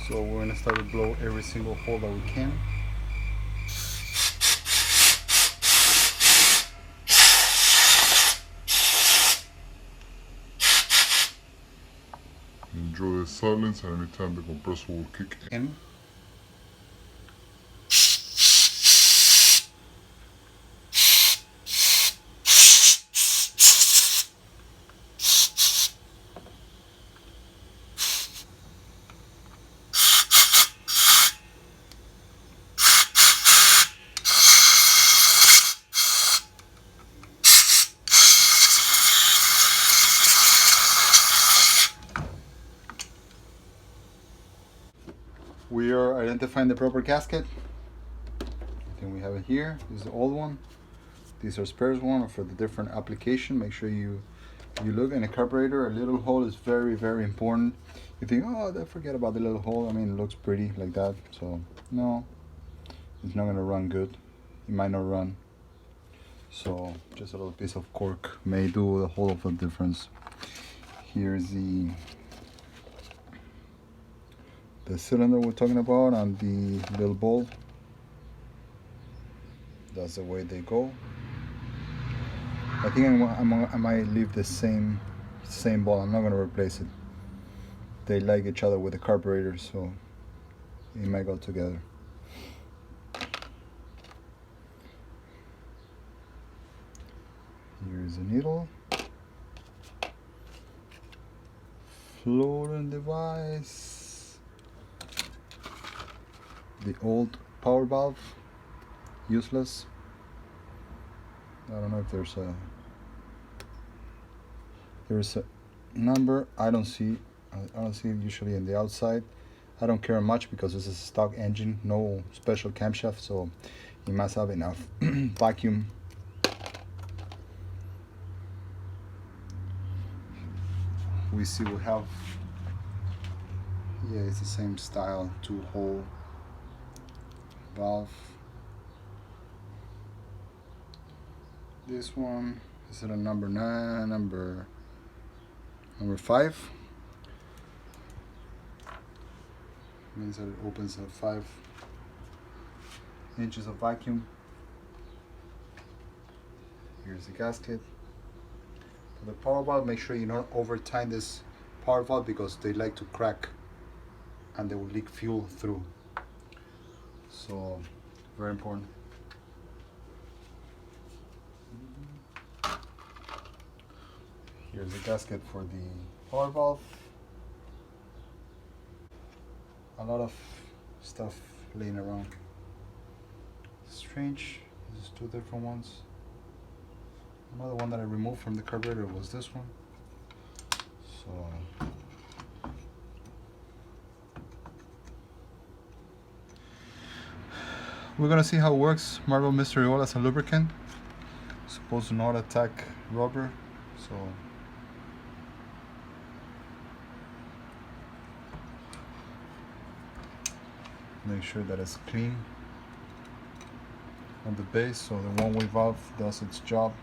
So we're gonna start to blow every single hole that we can. Enjoy the silence, and anytime the compressor will kick in. We are identifying the proper gasket. I think we have it here. This is the old one. These are spares one for the different application. Make sure you look in a carburetor. A little hole is very, very important. You think, oh, don't forget about the little hole. I mean, it looks pretty like that. So no, it's not gonna run good. It might not run. So just a little piece of cork may do the whole of the difference. Here's the cylinder we're talking about and the little bulb. That's the way they go. I think I might leave the same bulb. I'm not gonna replace it. They like each other with the carburetor, so it might go together. Here's a needle. Floating device. The old power valve, useless. I don't know if there's a number. I don't see it usually in the outside. I don't care much because this is a stock engine, no special camshaft, so it must have enough vacuum. We see we have, yeah, it's the same style, 2-hole valve. This one is at a number 9, number 5. Means that it opens at 5 inches of vacuum. Here's the gasket. For the power valve, make sure you don't over tighten this power valve because they like to crack and they will leak fuel through. So very important. Here's the gasket for the power valve. A lot of stuff laying around. Strange, this is 2 different ones. Another one that I removed from the carburetor was this one. So we're gonna see how it works. Marble Mystery Oil as a lubricant. Supposed to not attack rubber, so make sure that it's clean on the base so the one-way valve does its job.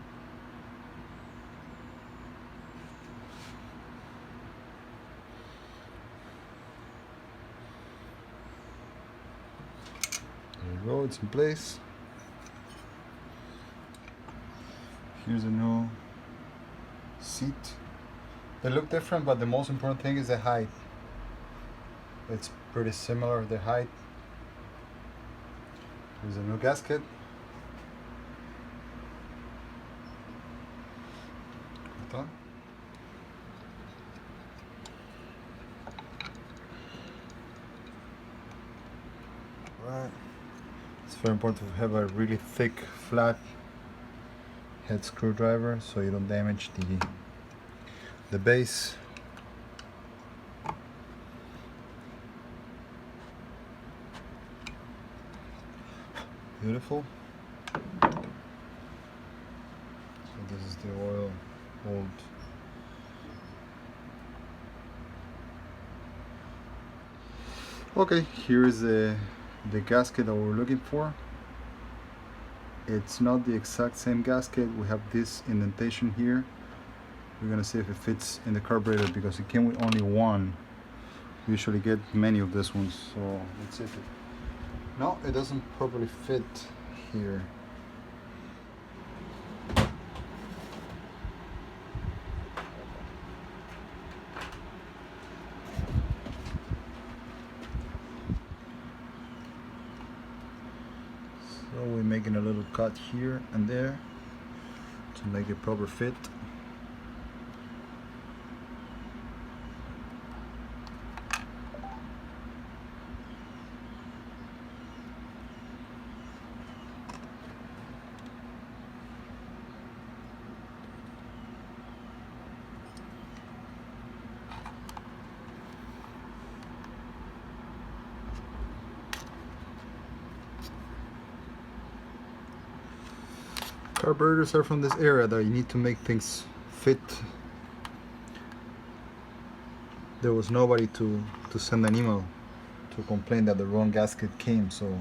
There you go, it's in place. Here's a new seat. They look different, but the most important thing is the height. It's pretty similar, the height. Here's a new gasket. Done. Right. It's very important to have a really thick, flat head screwdriver so you don't damage the base. Beautiful. So this is the oil hold. Okay, here is the gasket that we're looking for. It's not the exact same gasket. We have this indentation here. We're gonna see if it fits in the carburetor because it came with only one usually get many of these ones. So let's see if it, no, it doesn't properly fit here. So we're making a little cut here and there to make it proper fit. Carburetors are from this area that you need to make things fit. There was nobody to send an email to complain that the wrong gasket came, so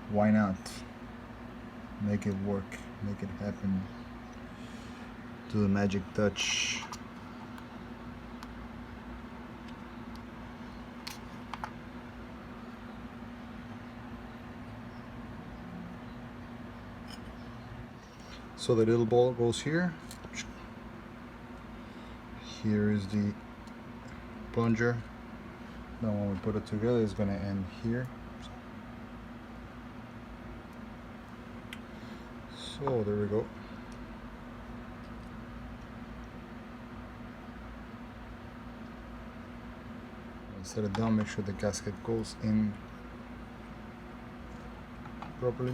why not make it work, make it happen, do the magic touch. So the little ball goes here. Here is the plunger. Now when we put it together, it's going to end here. So there we go. Set it down, make sure the gasket goes in properly.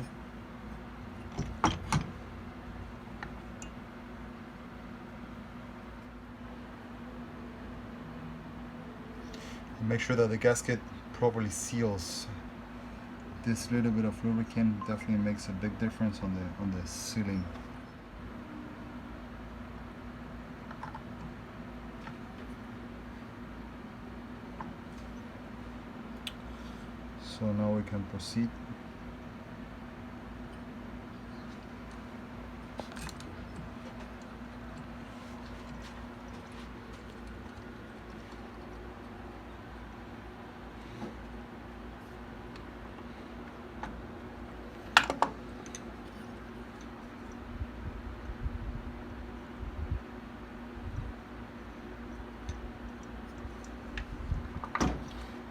Make sure that the gasket properly seals. This little bit of lubricant definitely makes a big difference on the sealing. So now we can proceed.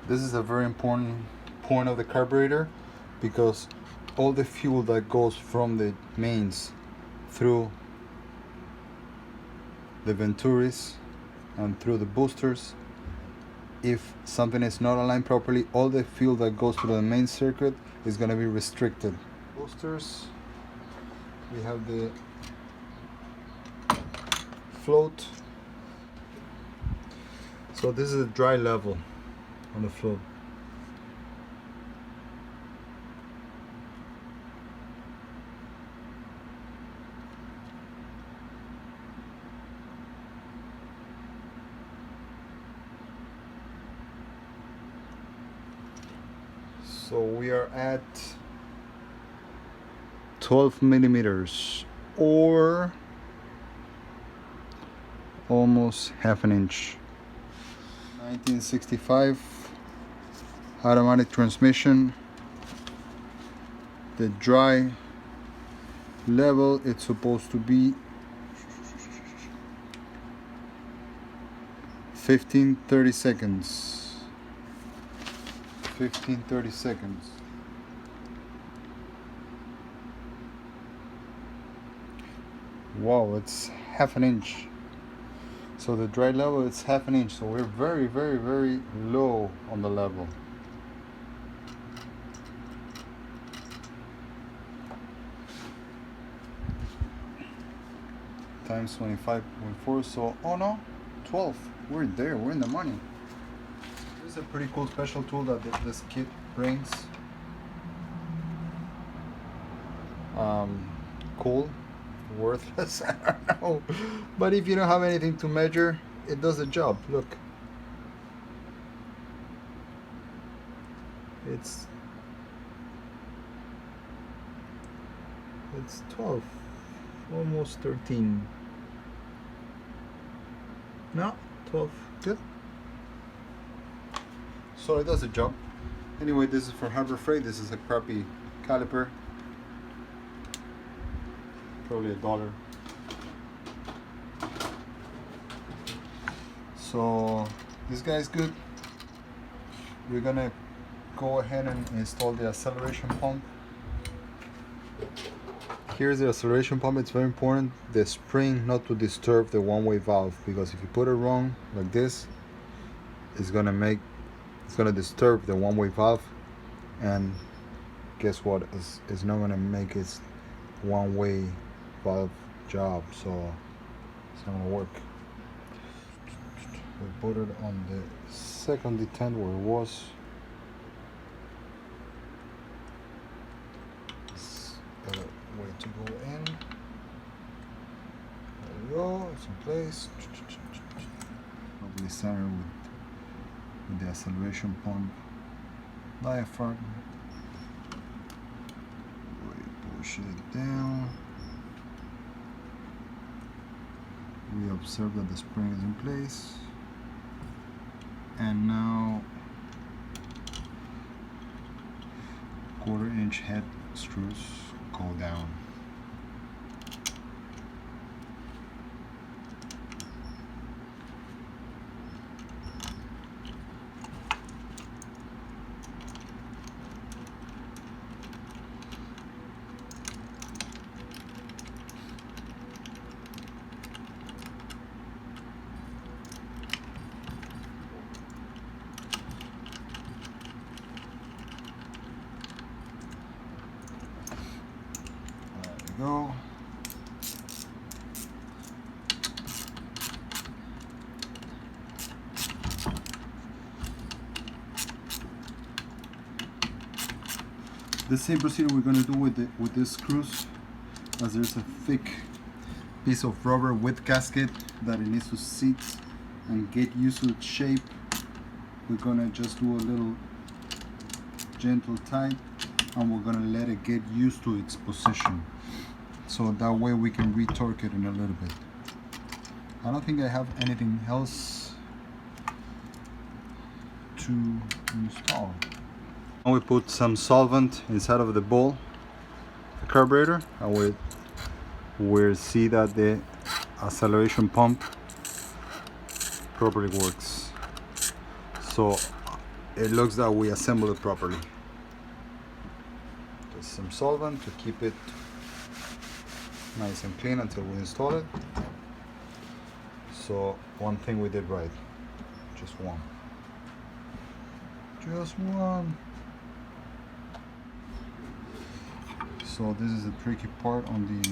This is a very important point of the carburetor, because all the fuel that goes from the mains through the venturis and through the boosters, if something is not aligned properly, all the fuel that goes through the main circuit is going to be restricted. Boosters, we have the float. So this is a dry level on the float. So we are at 12 millimeters, or almost half an inch. 1965 automatic transmission. The dry level, it's supposed to be 15-30 seconds. 15-30 seconds. Wow, it's half an inch. So the dry level is half an inch, so we're very, very, very low on the level. Times 25.4, so oh no, 12. We're there, we're in the money. This is a pretty cool special tool that this kit brings. Cool, worthless, I don't know. But if you don't have anything to measure, it does the job. Look. It's 12, almost 13. No, 12, good. So it does the job. Anyway, this is for Harbor Freight. This is a crappy caliper, probably $1. So this guy is good. We're gonna go ahead and install the acceleration pump. Here's the acceleration pump. It's very important, the spring not to disturb the one-way valve, because if you put it wrong like this, it's gonna disturb the one-way valve, and guess what, it's not gonna make its one-way valve job, so it's not gonna work. We put it on the second detent where it was. Way to go in. There we go, it's in place. Probably center with the acceleration pump diaphragm. We push it down. We observe that the spring is in place. And now 1/4" head screws go down. Go. The same procedure we're going to do with these screws, as there's a thick piece of rubber with gasket that it needs to sit and get used to its shape. We're going to just do a little gentle tight, and we're going to let it get used to its position, so that way we can retorque it in a little bit. I don't think I have anything else to install. Now we put some solvent inside of the bowl, the carburetor, and we'll see that the acceleration pump properly works. So it looks that we assembled it properly. Just some solvent to keep it nice and clean until we install it. So one thing we did right, just one. So this is the tricky part on the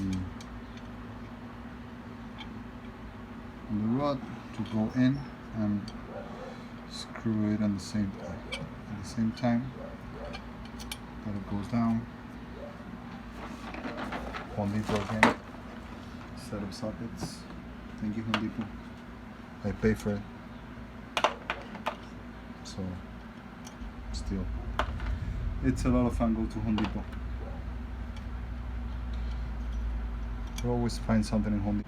rod, to go in and screw it at the same time that it goes down. Home Depot again. Set up sockets. Thank you, Home Depot. I pay for it. So still, it's a lot of fun. Go to Home Depot. You always find something in Home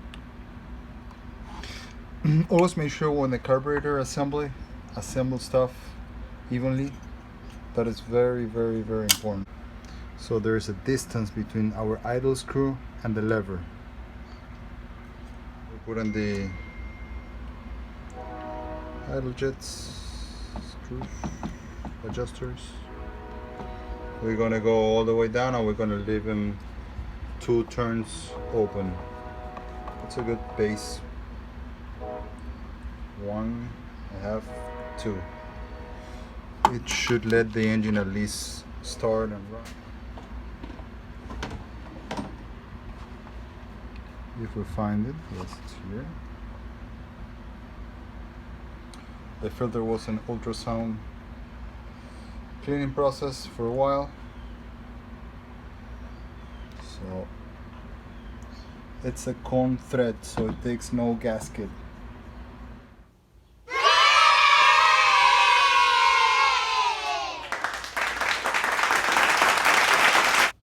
Depot. Always make sure when the carburetor assemble stuff evenly. That is very, very, very important. So there is a distance between our idle screw and the lever. We put in the idle jets, screws, adjusters. We're gonna go all the way down, and we're gonna leave them 2 turns open. It's a good base. 1.5, 2. It should let the engine at least start and run. If we find it, yes, it's here. The filter was an ultrasound cleaning process for a while. So it's a cone thread, so it takes no gasket.